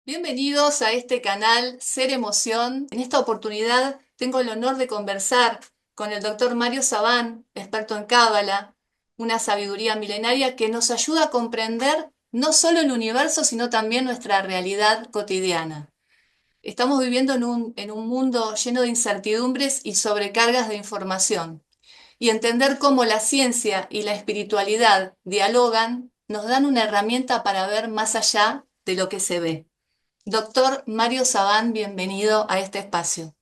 Bienvenidos a este canal Ser Emoción. En esta oportunidad tengo el honor de conversar con el doctor Mario Sabán, experto en Cábala, una sabiduría milenaria que nos ayuda a comprender no solo el universo, sino también nuestra realidad cotidiana. Estamos viviendo en un mundo lleno de incertidumbres y sobrecargas de información. Y entender cómo la ciencia y la espiritualidad dialogan nos dan una herramienta para ver más allá de lo que se ve. Doctor Mario Sabán, bienvenido a este espacio.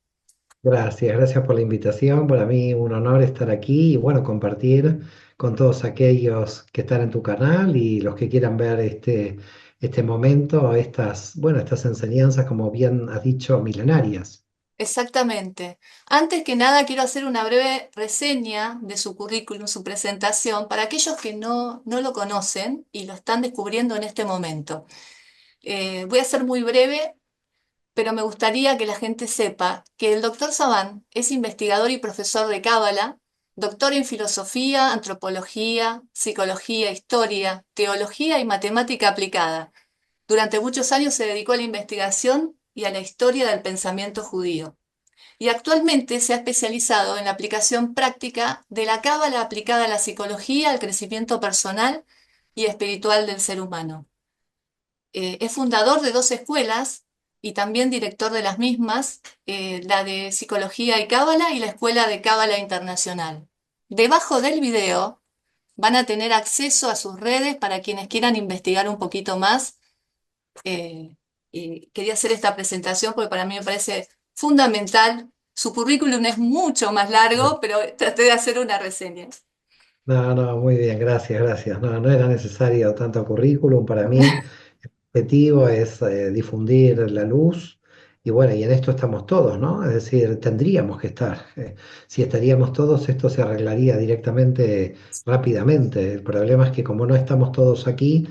Gracias por la invitación. Para mí un honor estar aquí y bueno, compartir con todos aquellos que están en tu canal y los que quieran ver este momento, estas enseñanzas, como bien has dicho, milenarias. Exactamente. Antes que nada, quiero hacer una breve reseña de su currículum, su presentación, para aquellos que no lo conocen y lo están descubriendo en este momento. Voy a ser muy breve, pero me gustaría que la gente sepa que el doctor Sabán es investigador y profesor de Cábala, doctor en filosofía, antropología, psicología, historia, teología y matemática aplicada. Durante muchos años se dedicó a la investigación y a la historia del pensamiento judío. Y actualmente se ha especializado en la aplicación práctica de la cábala aplicada a la psicología, al crecimiento personal y espiritual del ser humano. Es fundador de dos escuelas y también director de las mismas, la de Psicología y Cábala y la Escuela de Cábala Internacional. Debajo del video van a tener acceso a sus redes para quienes quieran investigar un poquito más. Y quería hacer esta presentación porque para mí me parece fundamental. Su currículum es mucho más largo, pero traté de hacer una reseña. No, muy bien, gracias. No era necesario tanto currículum para mí. Objetivo es difundir la luz y bueno, y en esto estamos todos, ¿no? Es decir, tendríamos que estar. Si estaríamos todos, esto se arreglaría directamente, rápidamente. El problema es que como no estamos todos aquí,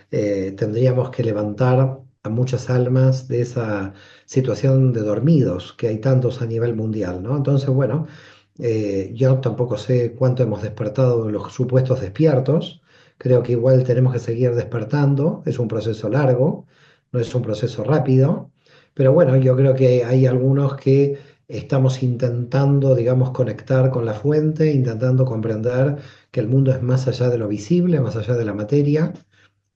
tendríamos que levantar a muchas almas de esa situación de dormidos que hay tantos a nivel mundial, ¿no? Entonces, bueno, yo tampoco sé cuánto hemos despertado los supuestos despiertos. Creo que igual tenemos que seguir despertando, es un proceso largo, no es un proceso rápido, pero bueno, yo creo que hay algunos que estamos intentando, digamos, conectar con la fuente, intentando comprender que el mundo es más allá de lo visible, más allá de la materia,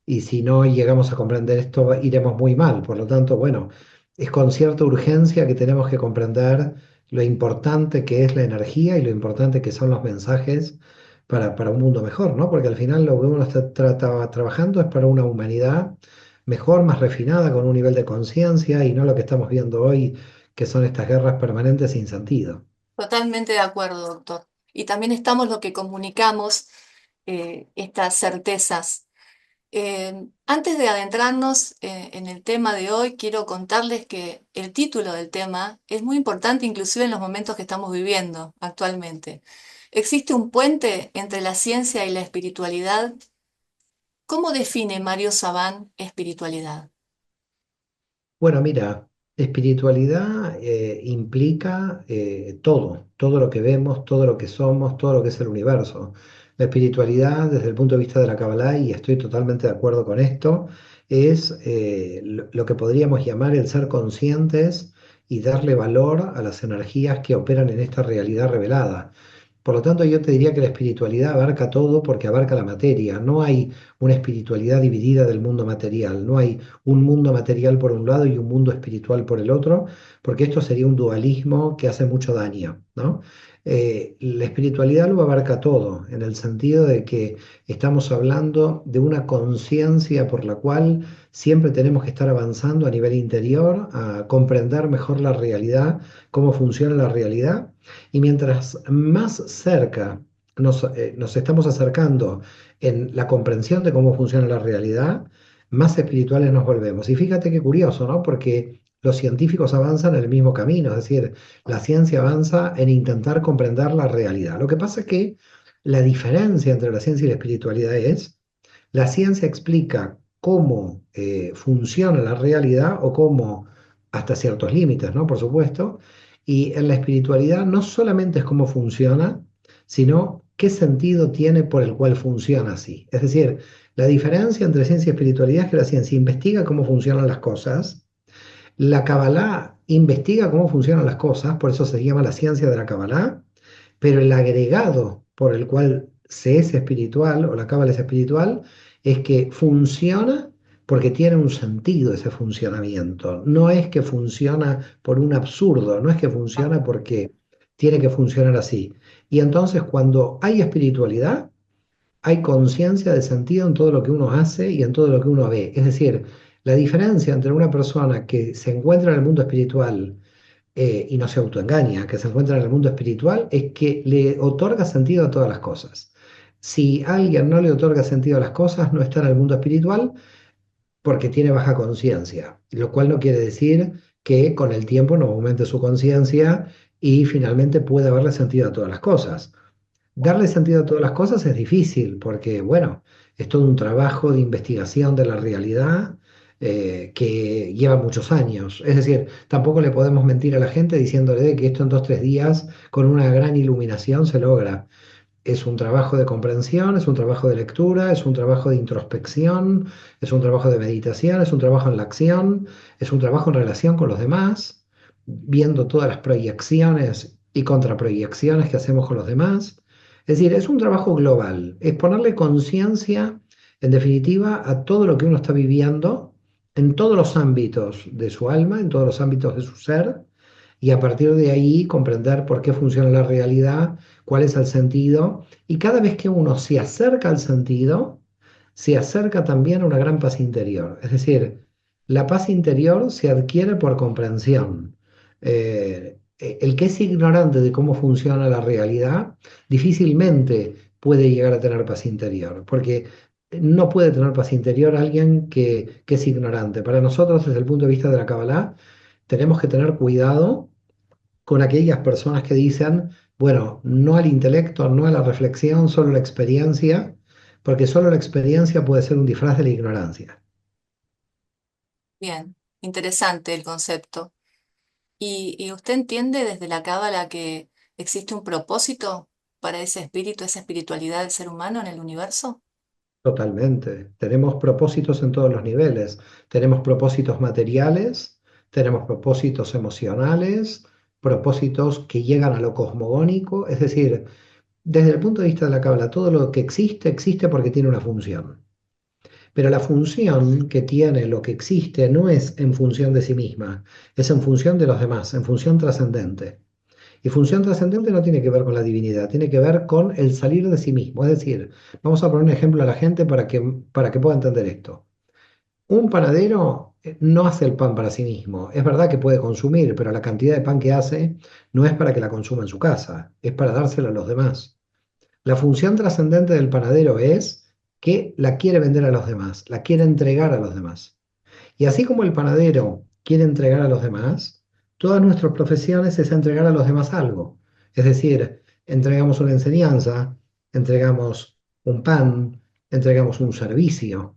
y si no llegamos a comprender esto, iremos muy mal. Por lo tanto, bueno, es con cierta urgencia que tenemos que comprender lo importante que es la energía y lo importante que son los mensajes para un mundo mejor, ¿no? Porque al final lo que uno está trabajando es para una humanidad mejor, más refinada, con un nivel de conciencia y no lo que estamos viendo hoy, que son estas guerras permanentes sin sentido. Totalmente de acuerdo, doctor. Y también estamos lo que comunicamos estas certezas. Antes de adentrarnos en el tema de hoy, quiero contarles que el título del tema es muy importante, inclusive en los momentos que estamos viviendo actualmente. ¿Existe un puente entre la ciencia y la espiritualidad? ¿Cómo define Mario Sabán espiritualidad? Bueno, mira, espiritualidad implica todo lo que vemos, todo lo que somos, todo lo que es el universo. La espiritualidad, desde el punto de vista de la Kabbalah, y estoy totalmente de acuerdo con esto, es lo que podríamos llamar el ser conscientes y darle valor a las energías que operan en esta realidad revelada. Por lo tanto, yo te diría que la espiritualidad abarca todo porque abarca la materia. No hay una espiritualidad dividida del mundo material. No hay un mundo material por un lado y un mundo espiritual por el otro, porque esto sería un dualismo que hace mucho daño, ¿no? La espiritualidad lo abarca todo, en el sentido de que estamos hablando de una conciencia por la cual siempre tenemos que estar avanzando a nivel interior, a comprender mejor la realidad, cómo funciona la realidad, y mientras más cerca nos estamos acercando en la comprensión de cómo funciona la realidad, más espirituales nos volvemos. Y fíjate qué curioso, ¿no? Porque los científicos avanzan en el mismo camino, es decir, la ciencia avanza en intentar comprender la realidad. Lo que pasa es que la diferencia entre la ciencia y la espiritualidad es, la ciencia explica cómo funciona la realidad o cómo, hasta ciertos límites, ¿no? Por supuesto. Y en la espiritualidad no solamente es cómo funciona, sino qué sentido tiene por el cual funciona así. Es decir, la diferencia entre ciencia y espiritualidad es que la ciencia investiga cómo funcionan las cosas, La Kabbalah investiga cómo funcionan las cosas, por eso se llama la ciencia de la Kabbalah, pero el agregado por el cual se es espiritual o la Cábala es espiritual es que funciona porque tiene un sentido ese funcionamiento. No es que funciona por un absurdo, no es que funciona porque tiene que funcionar así. Y entonces cuando hay espiritualidad, hay conciencia de sentido en todo lo que uno hace y en todo lo que uno ve. Es decir, la diferencia entre una persona que se encuentra en el mundo espiritual y no se autoengaña, que se encuentra en el mundo espiritual, es que le otorga sentido a todas las cosas. Si alguien no le otorga sentido a las cosas, no está en el mundo espiritual porque tiene baja conciencia, lo cual no quiere decir que con el tiempo no aumente su conciencia y finalmente pueda darle sentido a todas las cosas. Darle sentido a todas las cosas es difícil porque, bueno, es todo un trabajo de investigación de la realidad que lleva muchos años. Es decir, tampoco le podemos mentir a la gente diciéndole que esto en 2, 3 días, con una gran iluminación, se logra. Es un trabajo de comprensión, es un trabajo de lectura, es un trabajo de introspección, es un trabajo de meditación, es un trabajo en la acción, es un trabajo en relación con los demás, viendo todas las proyecciones y contraproyecciones que hacemos con los demás. Es decir, es un trabajo global, es ponerle conciencia, en definitiva, a todo lo que uno está viviendo en todos los ámbitos de su alma, en todos los ámbitos de su ser, y a partir de ahí comprender por qué funciona la realidad, cuál es el sentido, y cada vez que uno se acerca al sentido, se acerca también a una gran paz interior. Es decir, la paz interior se adquiere por comprensión. El que es ignorante de cómo funciona la realidad difícilmente puede llegar a tener paz interior, porque no puede tener paz interior alguien que es ignorante. Para nosotros, desde el punto de vista de la Kabbalah, tenemos que tener cuidado con aquellas personas que dicen, bueno, no al intelecto, no a la reflexión, solo la experiencia, porque solo la experiencia puede ser un disfraz de la ignorancia. Bien, interesante el concepto. Y usted entiende desde la Cábala que existe un propósito para ese espíritu, esa espiritualidad del ser humano en el universo? Totalmente. Tenemos propósitos en todos los niveles. Tenemos propósitos materiales, tenemos propósitos emocionales, propósitos que llegan a lo cosmogónico. Es decir, desde el punto de vista de la Cábala, todo lo que existe existe porque tiene una función. Pero la función que tiene lo que existe no es en función de sí misma, es en función de los demás, en función trascendente. Y función trascendente no tiene que ver con la divinidad, tiene que ver con el salir de sí mismo. Es decir, vamos a poner un ejemplo a la gente para que pueda entender esto. Un panadero no hace el pan para sí mismo. Es verdad que puede consumir, pero la cantidad de pan que hace no es para que la consuma en su casa, es para dársela a los demás. La función trascendente del panadero es que la quiere vender a los demás, la quiere entregar a los demás. Y así como el panadero quiere entregar a los demás, todas nuestras profesiones es entregar a los demás algo. Es decir, entregamos una enseñanza, entregamos un pan, entregamos un servicio.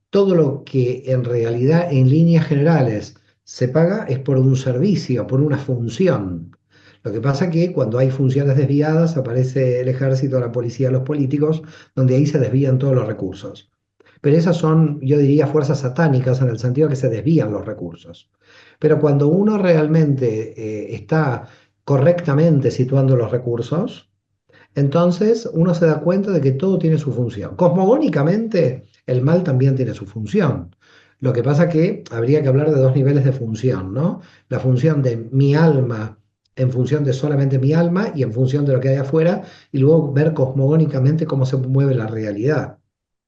Todo lo que en realidad, en líneas generales, se paga es por un servicio, por una función. Lo que pasa que cuando hay funciones desviadas aparece el ejército, la policía, los políticos, donde ahí se desvían todos los recursos. Pero esas son, yo diría, fuerzas satánicas en el sentido que se desvían los recursos. Pero cuando uno realmente está correctamente situando los recursos, entonces uno se da cuenta de que todo tiene su función. Cosmogónicamente, el mal también tiene su función. Lo que pasa que habría que hablar de dos niveles de función, ¿no? La función de mi alma en función de solamente mi alma y en función de lo que hay afuera, y luego ver cosmogónicamente cómo se mueve la realidad.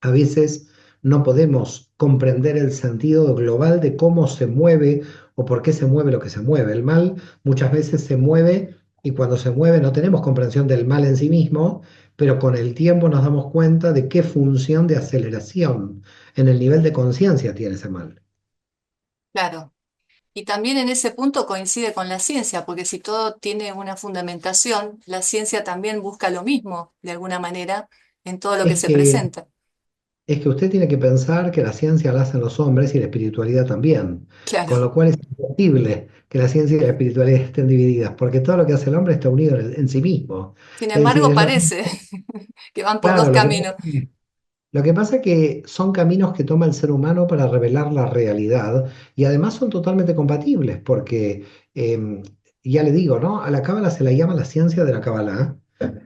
A veces no podemos comprender el sentido global de cómo se mueve o por qué se mueve lo que se mueve. El mal muchas veces se mueve y cuando se mueve no tenemos comprensión del mal en sí mismo, pero con el tiempo nos damos cuenta de qué función de aceleración en el nivel de conciencia tiene ese mal. Claro. Y también en ese punto coincide con la ciencia, porque si todo tiene una fundamentación, la ciencia también busca lo mismo, de alguna manera, en todo lo que Es se que, presenta. es que usted tiene que pensar que la ciencia la hacen los hombres y la espiritualidad también, con Claro. lo cual es imposible que la ciencia y la espiritualidad estén divididas, porque todo lo que hace el hombre está unido en sí mismo. Sin Es decir, embargo, parece que van por dos claro, lo que pasa caminos. Lo que pasa es que son caminos que toma el ser humano para revelar la realidad y además son totalmente compatibles porque, em, ya le digo, ¿no? A la cábala se la llama la ciencia de la cábala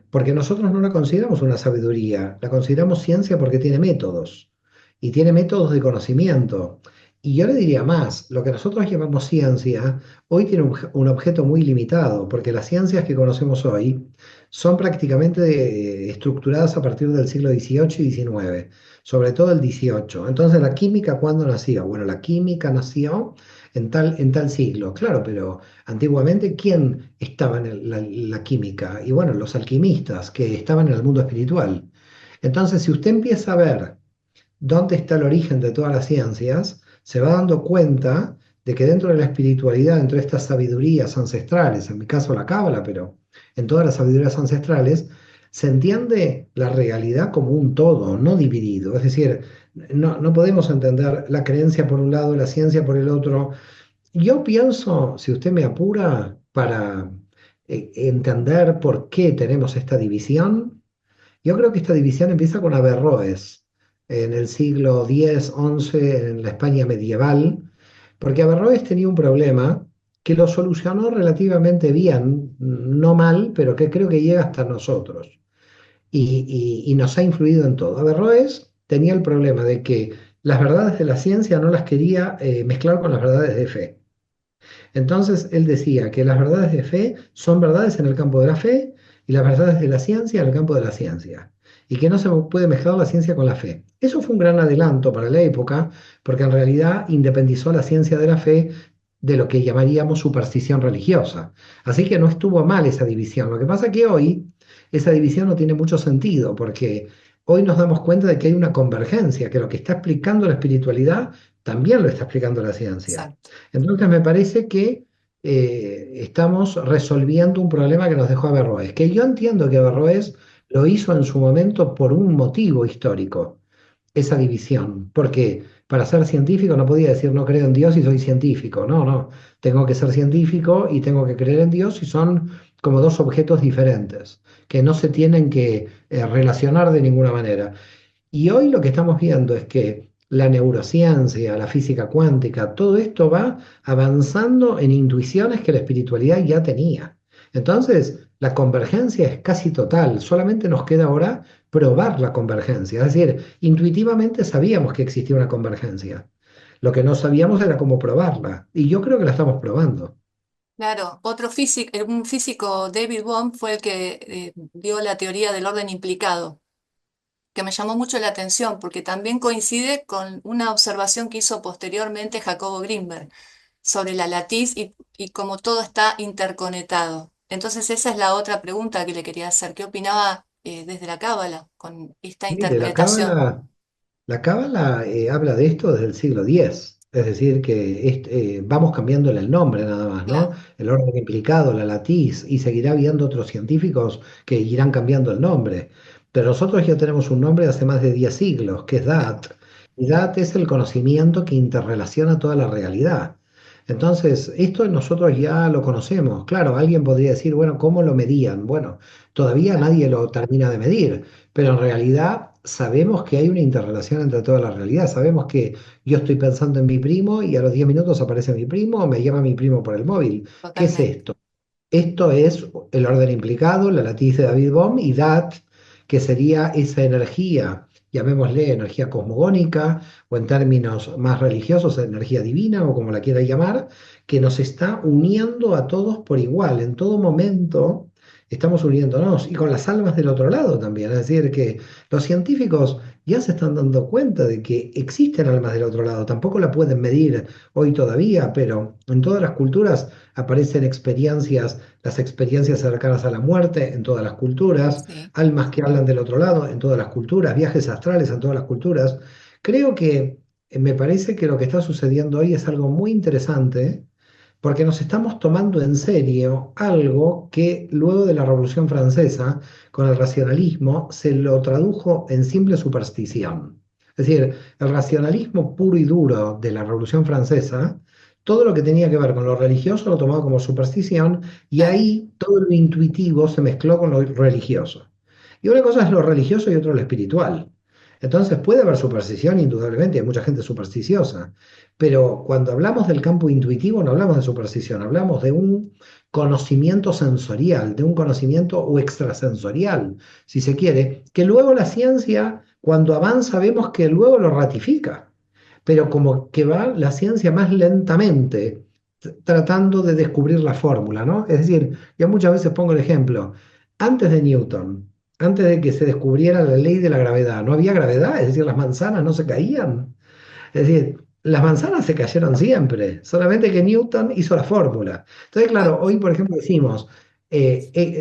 porque nosotros no la consideramos una sabiduría, la consideramos ciencia porque tiene métodos y tiene métodos de conocimiento. Y yo le diría más, lo que nosotros llamamos ciencia hoy tiene un objeto muy limitado, porque las ciencias que conocemos hoy son prácticamente estructuradas a partir del siglo XVIII y XIX, sobre todo el XVIII. Entonces, ¿la química cuándo nació? Bueno, la química nació en tal siglo, claro, pero antiguamente, ¿quién estaba en la química? Y bueno, los alquimistas que estaban en el mundo espiritual. Entonces, si usted empieza a ver dónde está el origen de todas las ciencias, se va dando cuenta de que dentro de la espiritualidad, dentro de estas sabidurías ancestrales, en mi caso la cábala, pero en todas las sabidurías ancestrales, se entiende la realidad como un todo, no dividido. Es decir, no podemos entender la creencia por un lado, la ciencia por el otro. Yo pienso, si usted me apura, para entender por qué tenemos esta división, yo creo que esta división empieza con Averroes en el siglo X, XI, en la España medieval, porque Averroes tenía un problema que lo solucionó relativamente bien, no mal, pero que creo que llega hasta nosotros y nos ha influido en todo. Averroes tenía el problema de que las verdades de la ciencia no las quería mezclar con las verdades de fe. Entonces él decía que las verdades de fe son verdades en el campo de la fe y las verdades de la ciencia en el campo de la ciencia. Y que no se puede mezclar la ciencia con la fe. Eso fue un gran adelanto para la época, porque en realidad independizó la ciencia de la fe de lo que llamaríamos superstición religiosa. Así que no estuvo mal esa división. Lo que pasa es que hoy esa división no tiene mucho sentido, porque hoy nos damos cuenta de que hay una convergencia, que lo que está explicando la espiritualidad también lo está explicando la ciencia. Exacto. Entonces me parece que estamos resolviendo un problema que nos dejó Averroes, que yo entiendo que Averroes lo hizo en su momento por un motivo histórico, esa división, porque para ser científico no podía decir no creo en Dios y soy científico, no, tengo que ser científico y tengo que creer en Dios y son como dos objetos diferentes, que no se tienen que relacionar de ninguna manera. Y hoy lo que estamos viendo es que la neurociencia, la física cuántica, todo esto va avanzando en intuiciones que la espiritualidad ya tenía. Entonces, la convergencia es casi total, solamente nos queda ahora probar la convergencia. Es decir, intuitivamente sabíamos que existía una convergencia. Lo que no sabíamos era cómo probarla. Y yo creo que la estamos probando. Claro, otro físico, un físico, David Bohm, fue el que dio la teoría del orden implicado, que me llamó mucho la atención porque también coincide con una observación que hizo posteriormente Jacobo Grinberg sobre la latiz y cómo todo está interconectado. Entonces esa es la otra pregunta que le quería hacer. ¿Qué opinaba desde la Cábala con esta Mire, interpretación? La cábala habla de esto desde el siglo X, es decir, que vamos cambiándole el nombre nada más, ¿no? Claro, El orden implicado, la latiz, y seguirá habiendo otros científicos que irán cambiando el nombre. Pero nosotros ya tenemos un nombre de hace más de 10 siglos, que es claro, Dat. Y Dat es el conocimiento que interrelaciona toda la realidad. Entonces, esto nosotros ya lo conocemos. Claro, alguien podría decir, bueno, ¿cómo lo medían? Bueno, todavía claro, nadie lo termina de medir. Pero en realidad sabemos que hay una interrelación entre toda la realidad. Sabemos que yo estoy pensando en mi primo y a los 10 minutos aparece mi primo o me llama mi primo por el móvil. ¿Qué es totalmente. esto? Esto es el orden implicado, la latiz de David Bohm y Dat, que sería esa energía, llamémosle energía cosmogónica o en términos más religiosos, energía divina o como la quiera llamar, que nos está uniendo a todos por igual. En todo momento estamos uniéndonos y con las almas del otro lado también. Es decir, que los científicos ya se están dando cuenta de que existen almas del otro lado. Tampoco la pueden medir hoy todavía, pero en todas las culturas aparecen experiencias, las experiencias cercanas a la muerte en todas las culturas, Sí. almas que hablan del otro lado en todas las culturas, viajes astrales en todas las culturas. Creo que me parece que lo que está sucediendo hoy es algo muy interesante porque nos estamos tomando en serio algo que luego de la Revolución Francesa, con el racionalismo, se lo tradujo en simple superstición. Es decir, el racionalismo puro y duro de la Revolución Francesa, todo lo que tenía que ver con lo religioso lo tomaba como superstición y Claro, ahí todo lo intuitivo se mezcló con lo religioso. Y una cosa es lo religioso y otra lo espiritual. Entonces puede haber superstición, indudablemente, hay mucha gente supersticiosa, pero cuando hablamos del campo intuitivo no hablamos de superstición, hablamos de un conocimiento sensorial, de un conocimiento o extrasensorial, si se quiere, que luego la ciencia, cuando avanza, vemos que luego lo ratifica, pero como que va la ciencia más lentamente tratando de descubrir la fórmula, ¿no? Es decir, yo muchas veces pongo el ejemplo, antes de Newton, antes de que se descubriera la ley de la gravedad, no había gravedad, es decir, las manzanas no se caían. Es decir, las manzanas se cayeron siempre, solamente que Newton hizo la fórmula. Entonces, claro, hoy, por ejemplo, decimos,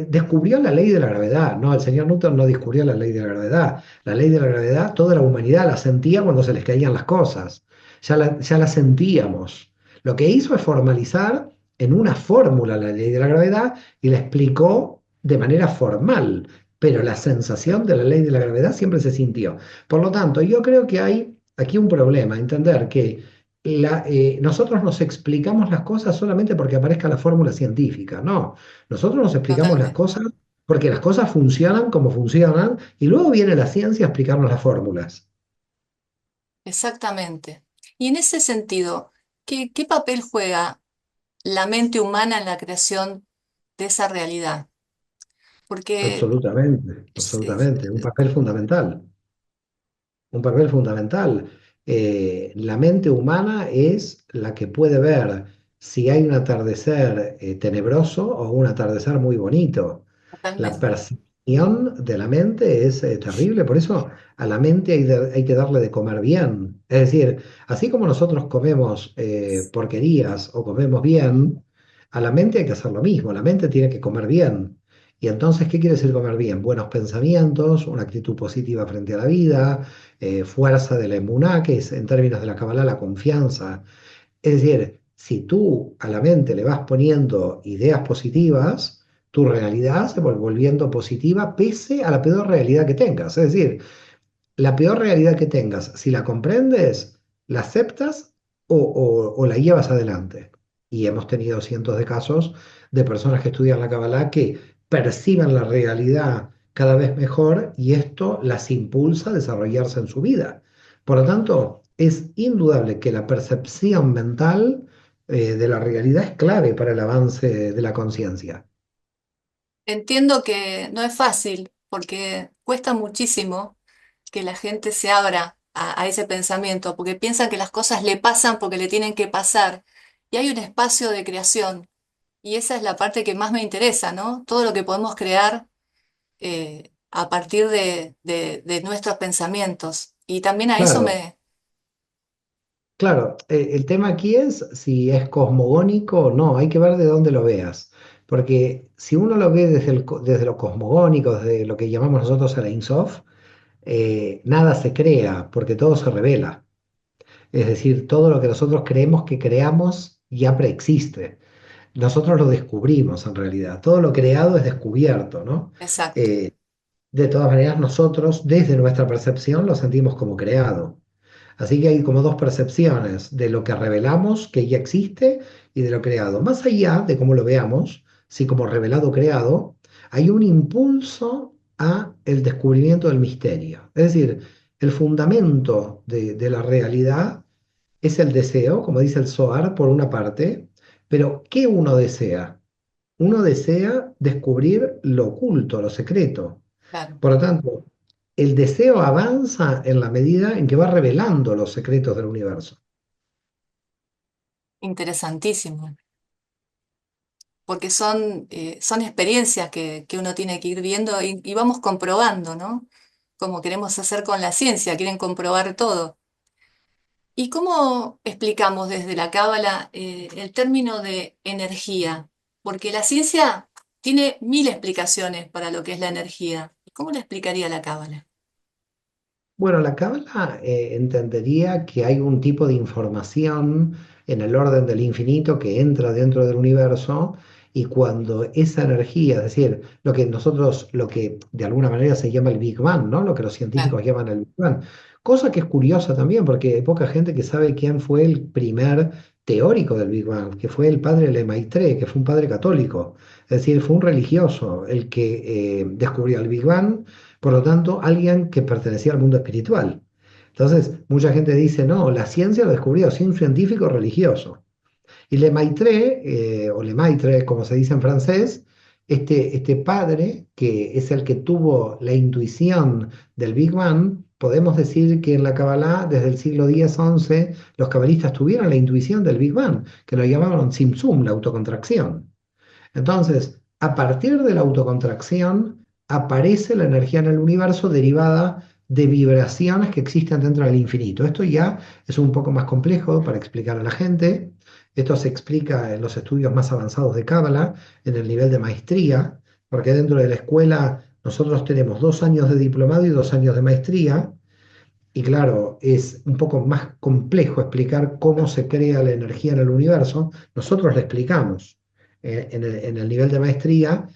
descubrió la ley de la gravedad. No, el señor Newton no descubrió la ley de la gravedad. La ley de la gravedad, toda la humanidad la sentía cuando se les caían las cosas. Ya la sentíamos. Lo que hizo es formalizar en una fórmula la ley de la gravedad y la explicó de manera formal, pero la sensación de la ley de la gravedad siempre se sintió. Por lo tanto, yo creo que hay aquí un problema, entender que nosotros nos explicamos las cosas solamente porque aparezca la fórmula científica. No, nosotros nos explicamos las Totalmente. cosas porque las cosas funcionan como funcionan y luego viene la ciencia a explicarnos las fórmulas. Exactamente. Y en ese sentido, ¿qué papel juega la mente humana en la creación de esa realidad? Porque Absolutamente, es- es- absolutamente, un papel fundamental. Un papel fundamental. La mente humana es la que puede ver si hay un atardecer tenebroso o un atardecer muy bonito. La totalmente. percepción de la mente es terrible, por eso a la mente hay que darle de comer bien. Es decir, así como nosotros comemos porquerías o comemos bien, a la mente hay que hacer lo mismo, la mente tiene que comer bien. Y entonces, ¿qué quiere decir comer bien? Buenos pensamientos, una actitud positiva frente a la vida, fuerza de la emuná, que es en términos de la Kabbalah la confianza. Es decir, si tú a la mente le vas poniendo ideas positivas, tu realidad se va volviendo positiva pese a la peor realidad que tengas. Es decir, la peor realidad que tengas, si la comprendes, la aceptas o la llevas adelante. Y hemos tenido cientos de casos de personas que estudian la Kabbalah que perciben la realidad cada vez mejor y esto las impulsa a desarrollarse en su vida. Por lo tanto, es indudable que la percepción mental de la realidad es clave para el avance de la conciencia. Entiendo que no es fácil porque cuesta muchísimo que la gente se abra a ese pensamiento, porque piensan que las cosas le pasan porque le tienen que pasar. Y hay un espacio de creación, y esa es la parte que más me interesa, ¿no? Todo lo que podemos crear a partir de nuestros pensamientos. Y también a eso Claro, claro, el tema aquí es si es cosmogónico o no, hay que ver de dónde lo veas, porque si uno lo ve desde lo cosmogónico, desde lo que llamamos nosotros el Ein Sof, nada se crea, porque todo se revela. Es decir, todo lo que nosotros creemos que creamos ya preexiste. Nosotros lo descubrimos en realidad, todo lo creado es descubierto, ¿no? exacto, Eh, de todas maneras, nosotros desde nuestra percepción lo sentimos como creado. Así que hay como dos percepciones de lo que revelamos, que ya existe, y de lo creado. Más allá de cómo lo veamos, si como revelado o creado, hay un impulso a el descubrimiento del misterio. Es decir, el fundamento de la realidad es el deseo, como dice el Zohar, por una parte, pero ¿qué uno desea? Uno desea descubrir lo oculto, lo secreto. claro, Por lo tanto, el deseo avanza en la medida en que va revelando los secretos del universo. interesantísimo, porque son experiencias que uno tiene que ir viendo y vamos comprobando, ¿no? Como queremos hacer con la ciencia, quieren comprobar todo. ¿Y cómo explicamos desde la Cábala el término de energía? Porque la ciencia tiene mil explicaciones para lo que es la energía. ¿Cómo la explicaría la Cábala? Bueno, la Cábala entendería que hay un tipo de información en el orden del infinito que entra dentro del universo y cuando esa energía, es decir, lo que de alguna manera se llama el Big Bang, ¿no? Lo que los Claro, científicos llaman el Big Bang, cosa que es curiosa también porque hay poca gente que sabe quién fue el primer teórico del Big Bang, que fue el padre Lemaitre, que fue un padre católico, es decir, fue un religioso el que descubrió el Big Bang por lo tanto, alguien que pertenecía al mundo espiritual. Entonces, mucha gente dice, no, la ciencia lo descubrió, sí, un científico religioso. Y Lemaitre, o Lemaitre, como se dice en francés, este padre, que es el que tuvo la intuición del Big Bang, podemos decir que en la Kabbalah, desde el siglo X-XI, los cabalistas tuvieron la intuición del Big Bang, que lo llamaban Tzimtzum, la autocontracción. Entonces, a partir de la autocontracción, aparece la energía en el universo derivada de vibraciones que existen dentro del infinito. Esto ya es un poco más complejo para explicar a la gente. Esto se explica en los estudios más avanzados de Cábala, en el nivel de maestría, porque dentro de la escuela nosotros tenemos 2 años de diplomado y 2 años de maestría. Y claro, es un poco más complejo explicar cómo se crea la energía en el universo. Nosotros le explicamos en el nivel de maestría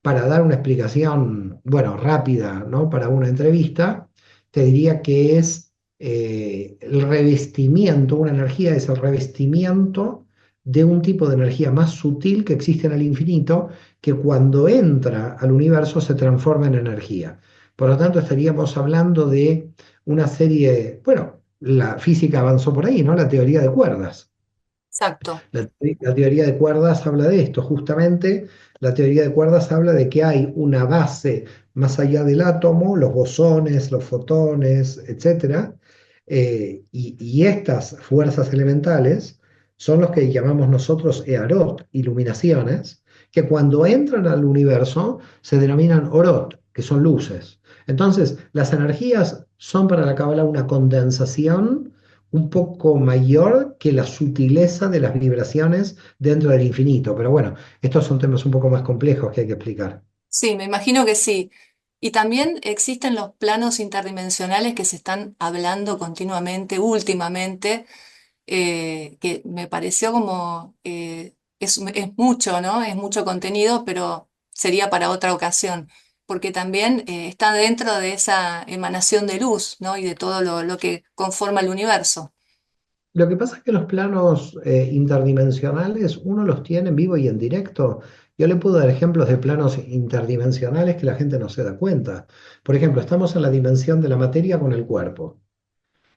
para dar una explicación, bueno, rápida, ¿no? Para una entrevista, te diría que es el revestimiento, una energía es el revestimiento de un tipo de energía más sutil que existe en el infinito, que cuando entra al universo se transforma en energía. Por lo tanto, estaríamos hablando de una serie, bueno, la física avanzó por ahí, ¿no? La teoría de cuerdas. Exacto. La teoría de cuerdas habla de esto, justamente la teoría de cuerdas habla de que hay una base más allá del átomo, los bosones, los fotones, etcétera, y estas fuerzas elementales son los que llamamos nosotros Earot, iluminaciones, que cuando entran al universo se denominan Orot, que son luces. Entonces, las energías son para la Cábala una condensación un poco mayor que la sutileza de las vibraciones dentro del infinito. Pero bueno, estos son temas un poco más complejos que hay que explicar. Sí, me imagino que sí. Y también existen los planos interdimensionales que se están hablando continuamente, últimamente, que me pareció como, es mucho, ¿no? Es mucho contenido, pero sería para otra ocasión, porque también está dentro de esa emanación de luz, ¿no? Y de todo lo que conforma el universo. Lo que pasa es que los planos interdimensionales uno los tiene en vivo y en directo. Yo le puedo dar ejemplos de planos interdimensionales que la gente no se da cuenta. Por ejemplo, estamos en la dimensión de la materia con el cuerpo.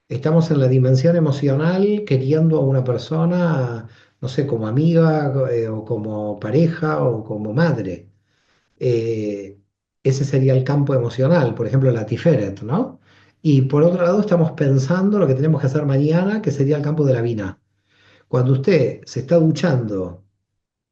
Estamos en la dimensión emocional queriendo a una persona, no sé, como amiga, o como pareja o como madre. eh, Ese sería el campo emocional, por ejemplo, la Tiferet, ¿no? Y por otro lado, estamos pensando lo que tenemos que hacer mañana, que sería el campo de la Vina. Cuando usted se está duchando,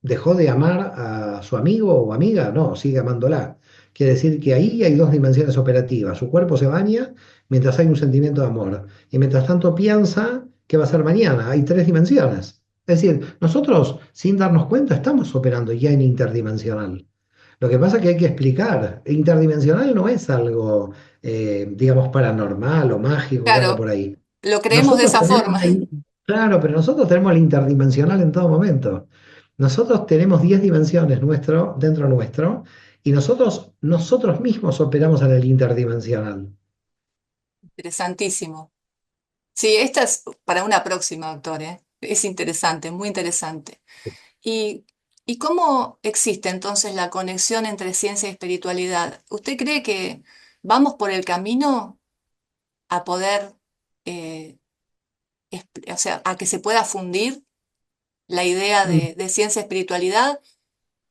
¿dejó de amar a su amigo o amiga? No, sigue amándola. Quiere decir que ahí hay dos dimensiones operativas. Su cuerpo se baña mientras hay un sentimiento de amor. Y mientras tanto piensa qué va a ser mañana. Hay tres dimensiones. Es decir, nosotros, sin darnos cuenta, estamos operando ya en interdimensional. Lo que pasa es que hay que explicar. Interdimensional no es algo, digamos, paranormal o mágico que anda Claro, por ahí. lo creemos de Nosotros esa tenemos forma. claro, pero nosotros tenemos el interdimensional en todo momento. Nosotros tenemos 10 dimensiones dentro nuestro y nosotros mismos operamos en el interdimensional. Interesantísimo. Sí, esta es para una próxima, doctor, ¿eh? Es interesante, muy interesante. ¿Y, y cómo existe entonces la conexión entre ciencia y espiritualidad? ¿Usted cree que vamos por el camino a poder, eh, o sea, a que se pueda fundir la idea de ciencia y espiritualidad?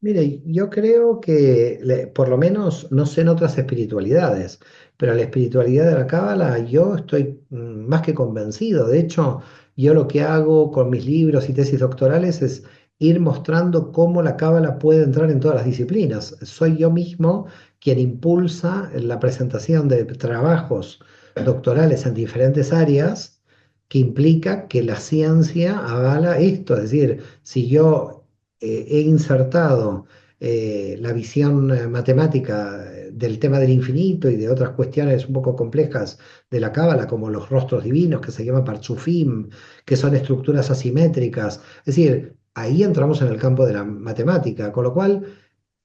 Mire, yo creo que por lo menos no sé en otras espiritualidades, pero la espiritualidad de la Cábala yo estoy más que convencido. De hecho, yo lo que hago con mis libros y tesis doctorales es ir mostrando cómo la Cábala puede entrar en todas las disciplinas. Soy yo mismo quien impulsa la presentación de trabajos doctorales en diferentes áreas, que implica que la ciencia avala esto. Es decir, si yo he insertado la visión matemática del tema del infinito y de otras cuestiones un poco complejas de la Cábala, como los rostros divinos, que se llaman Partsufim, que son estructuras asimétricas. Es decir, ahí entramos en el campo de la matemática, con lo cual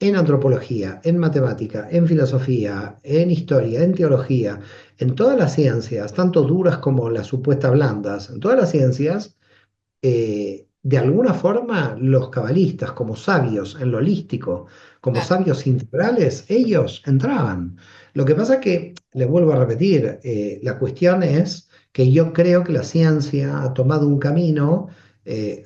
en antropología, en matemática, en filosofía, en historia, en teología, en todas las ciencias, tanto duras como las supuestas blandas, en todas las ciencias, de alguna forma los cabalistas, como sabios en lo holístico, como Claro, sabios integrales, ellos entraban. Lo que pasa que, les vuelvo a repetir, la cuestión es que yo creo que la ciencia ha tomado un camino,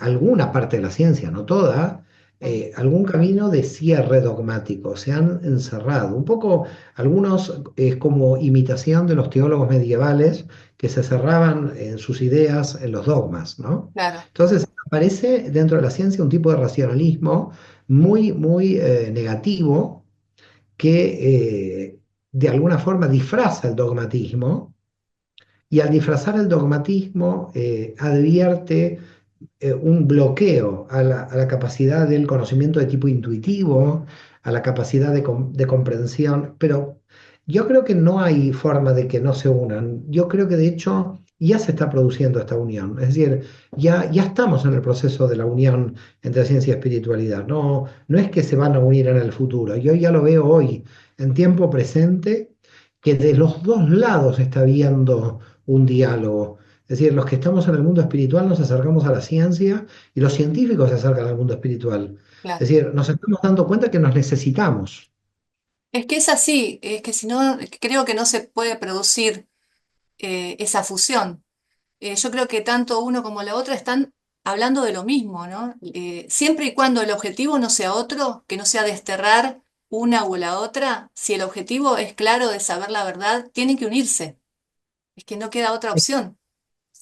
alguna parte de la ciencia, no toda, sí, algún camino de cierre dogmático, se han encerrado. Un poco, algunos es como imitación de los teólogos medievales que se cerraban en sus ideas, en los dogmas, ¿no? claro, Entonces, aparece dentro de la ciencia un tipo de racionalismo muy, muy negativo que de alguna forma disfraza el dogmatismo y al disfrazar el dogmatismo advierte un bloqueo a la capacidad del conocimiento de tipo intuitivo, a la capacidad de comprensión, pero yo creo que no hay forma de que no se unan. Yo creo que de hecho ya se está produciendo esta unión, es decir, ya estamos en el proceso de la unión entre ciencia y espiritualidad. No, no es que se van a unir en el futuro, yo ya lo veo hoy, en tiempo presente, que de los dos lados está habiendo un diálogo. Es decir, los que estamos en el mundo espiritual nos acercamos a la ciencia y los científicos se acercan al mundo espiritual. claro. Es decir, nos estamos dando cuenta que nos necesitamos. Es que es así, es que si no, creo que no se puede producir esa fusión. Yo creo que tanto uno como la otra están hablando de lo mismo, ¿no? Siempre y cuando el objetivo no sea otro, que no sea desterrar una o la otra, si el objetivo es claro de saber la verdad, tienen que unirse. Es que no queda otra opción.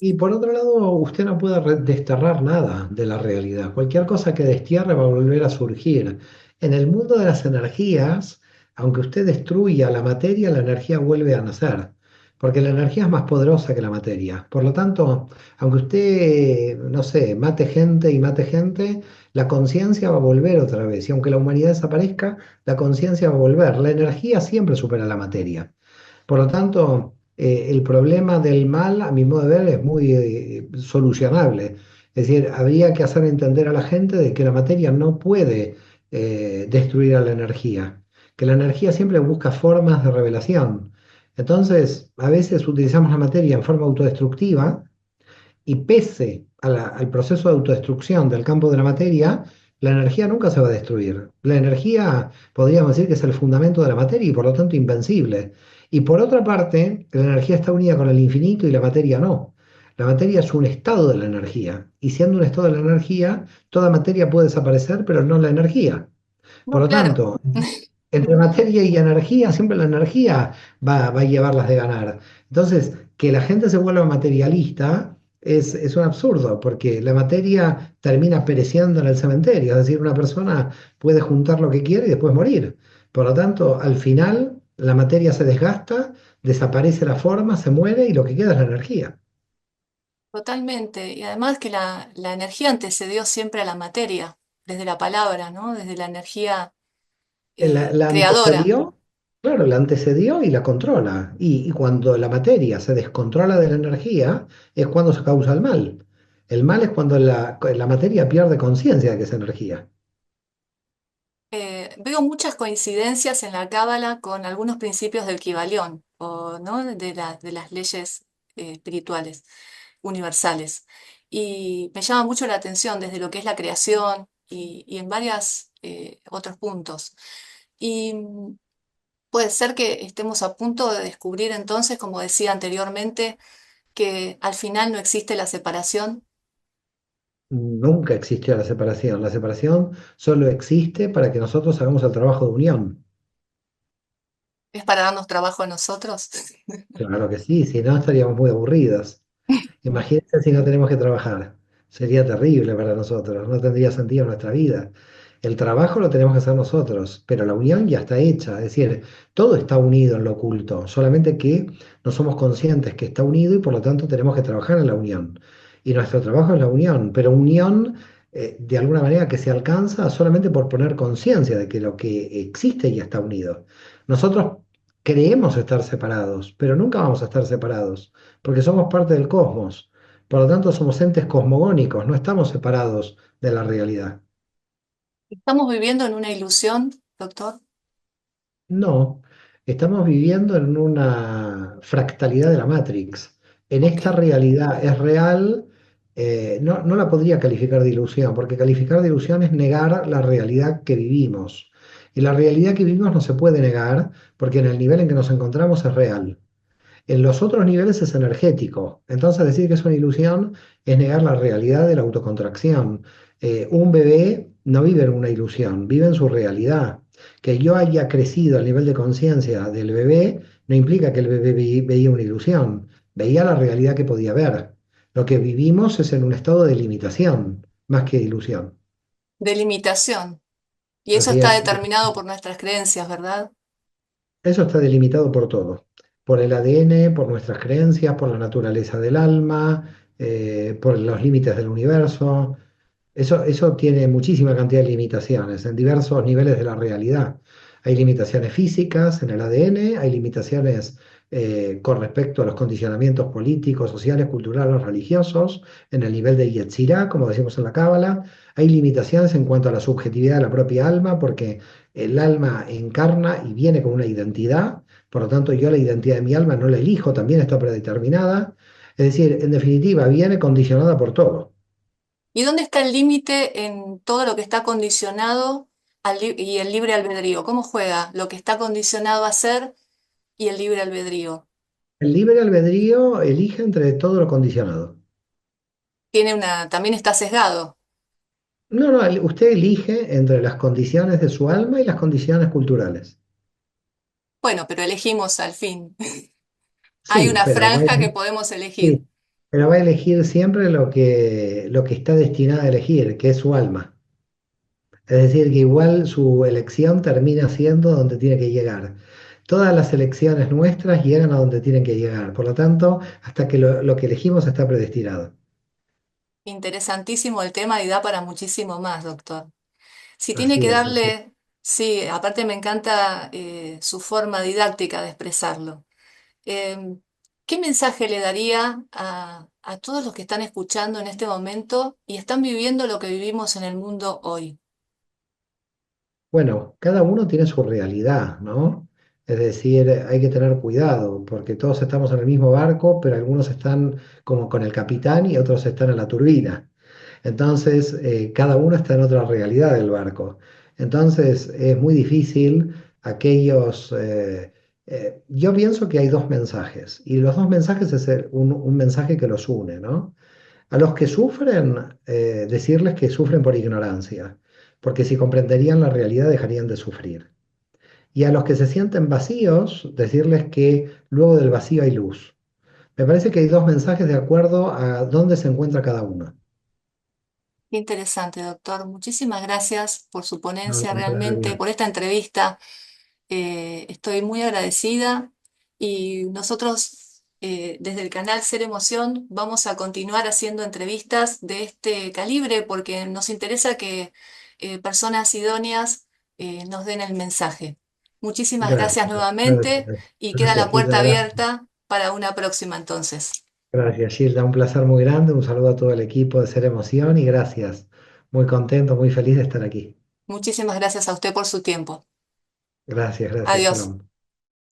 Y por otro lado, usted no puede desterrar nada de la realidad. Cualquier cosa que destierre va a volver a surgir. En el mundo de las energías, aunque usted destruya la materia, la energía vuelve a nacer, porque la energía es más poderosa que la materia. Por lo tanto, aunque usted, no sé, mate gente, la conciencia va a volver otra vez. Y aunque la humanidad desaparezca, la conciencia va a volver. La energía siempre supera la materia. Por lo tanto, el problema del mal, a mi modo de ver, es muy solucionable. Es decir, habría que hacer entender a la gente de que la materia no puede destruir a la energía, que la energía siempre busca formas de revelación. Entonces, a veces utilizamos la materia en forma autodestructiva y pese al proceso de autodestrucción del campo de la materia, la energía nunca se va a destruir. La energía, podríamos decir que es el fundamento de la materia y por lo tanto invencible. Y por otra parte, la energía está unida con el infinito y la materia no. La materia es un estado de la energía y siendo un estado de la energía, toda materia puede desaparecer, pero no la energía. Por No, lo claro, tanto, entre materia y energía, siempre la energía va a llevarlas de ganar. Entonces, que la gente se vuelva materialista es un absurdo, porque la materia termina pereciendo en el cementerio. Es decir, una persona puede juntar lo que quiere y después morir. Por lo tanto, al final, la materia se desgasta, desaparece la forma, se muere y lo que queda es la energía. totalmente. Y además que la energía antecedió siempre a la materia, desde la palabra, ¿no? Desde la energía La creadora. antecedió, claro, la antecedió y la controla. Y cuando la materia se descontrola de la energía, es cuando se causa el mal. El mal es cuando la materia pierde conciencia de que es energía. Veo muchas coincidencias en la Cábala con algunos principios del Kybalión, o, ¿no? De las leyes espirituales universales. Y me llama mucho la atención desde lo que es la creación y en varios otros puntos. Y puede ser que estemos a punto de descubrir entonces, como decía anteriormente, que al final no existe la separación. Nunca existió la separación. La separación solo existe para que nosotros hagamos el trabajo de unión. ¿Es para darnos trabajo a nosotros? Claro que sí, si no estaríamos muy aburridos. Imagínense si no tenemos que trabajar. Sería terrible para nosotros, no tendría sentido nuestra vida. El trabajo lo tenemos que hacer nosotros, pero la unión ya está hecha. Es decir, todo está unido en lo oculto, solamente que no somos conscientes que está unido y por lo tanto tenemos que trabajar en la unión. Y nuestro trabajo es la unión, pero unión de alguna manera que se alcanza solamente por poner conciencia de que lo que existe ya está unido. Nosotros creemos estar separados, pero nunca vamos a estar separados porque somos parte del cosmos. Por lo tanto, somos entes cosmogónicos, no estamos separados de la realidad. ¿Estamos viviendo en una ilusión, doctor? No, estamos viviendo en una fractalidad de la Matrix. En Ok. esta realidad es real no la podría calificar de ilusión, porque calificar de ilusión es negar la realidad que vivimos. Y la realidad que vivimos no se puede negar porque en el nivel en que nos encontramos es real. En los otros niveles es energético. Entonces decir que es una ilusión es negar la realidad de la autocontracción. Un bebé no vive en una ilusión, vive en su realidad. Que yo haya crecido al nivel de conciencia del bebé no implica que el bebé veía una ilusión, veía la realidad que podía ver. Lo que vivimos es en un estado de limitación, más que de ilusión. De limitación. Y eso Así está es. determinado por nuestras creencias, ¿verdad? Eso está delimitado por todo, por el ADN, por nuestras creencias, por la naturaleza del alma, por los límites del universo. Eso tiene muchísima cantidad de limitaciones en diversos niveles de la realidad. Hay limitaciones físicas en el ADN, hay limitaciones con respecto a los condicionamientos políticos, sociales, culturales, religiosos, en el nivel de Yetzirah, como decimos en la Cábala. Hay limitaciones en cuanto a la subjetividad de la propia alma, porque el alma encarna y viene con una identidad, por lo tanto yo la identidad de mi alma no la elijo, también está predeterminada. Es decir, en definitiva, viene condicionada por todo. ¿Y dónde está el límite en todo lo que está condicionado y el libre albedrío? ¿Cómo juega lo que está condicionado a ser y el libre albedrío? El libre albedrío elige entre todo lo condicionado. También está sesgado. No, no, usted elige entre las condiciones de su alma y las condiciones culturales. Bueno, pero elegimos al fin. Hay Sí, una franja que podemos elegir. sí, pero va a elegir siempre lo que está destinado a elegir, que es su alma. Es decir, que igual su elección termina siendo donde tiene que llegar. Todas las elecciones nuestras llegan a donde tienen que llegar. Por lo tanto, hasta que lo que elegimos está predestinado. Interesantísimo el tema y da para muchísimo más, doctor. Si tiene Así que es, así es. darle, sí, aparte me encanta su forma didáctica de expresarlo. Em, ¿Qué mensaje le daría a todos los que están escuchando en este momento y están viviendo lo que vivimos en el mundo hoy? Bueno, cada uno tiene su realidad, ¿no? Es decir, hay que tener cuidado, porque todos estamos en el mismo barco, pero algunos están como con el capitán y otros están en la turbina. Entonces, cada uno está en otra realidad del barco. Entonces, es muy difícil aquellos... yo pienso que hay dos mensajes, y los dos mensajes es un mensaje que los une, ¿no? A los que sufren, decirles que sufren por ignorancia, porque si comprenderían la realidad dejarían de sufrir. Y a los que se sienten vacíos, decirles que luego del vacío hay luz. Me parece que hay dos mensajes de acuerdo a dónde se encuentra cada uno. Qué interesante, doctor. Muchísimas gracias por su No, al ponencia, realmente, contrario. por esta entrevista. Estoy muy agradecida y nosotros desde el canal Ser Emoción vamos a continuar haciendo entrevistas de este calibre porque nos interesa que personas idóneas nos den el mensaje. Muchísimas gracias Gracias, gracias, nuevamente y queda gracias, la Gilda, puerta gracias. abierta para una próxima entonces. Gracias, Gilda, un placer muy grande. Un saludo a todo el equipo de Ser Emoción y gracias. Muy contento, muy feliz de estar aquí. Muchísimas gracias a usted por su tiempo. Gracias, gracias, Adiós. Shalom.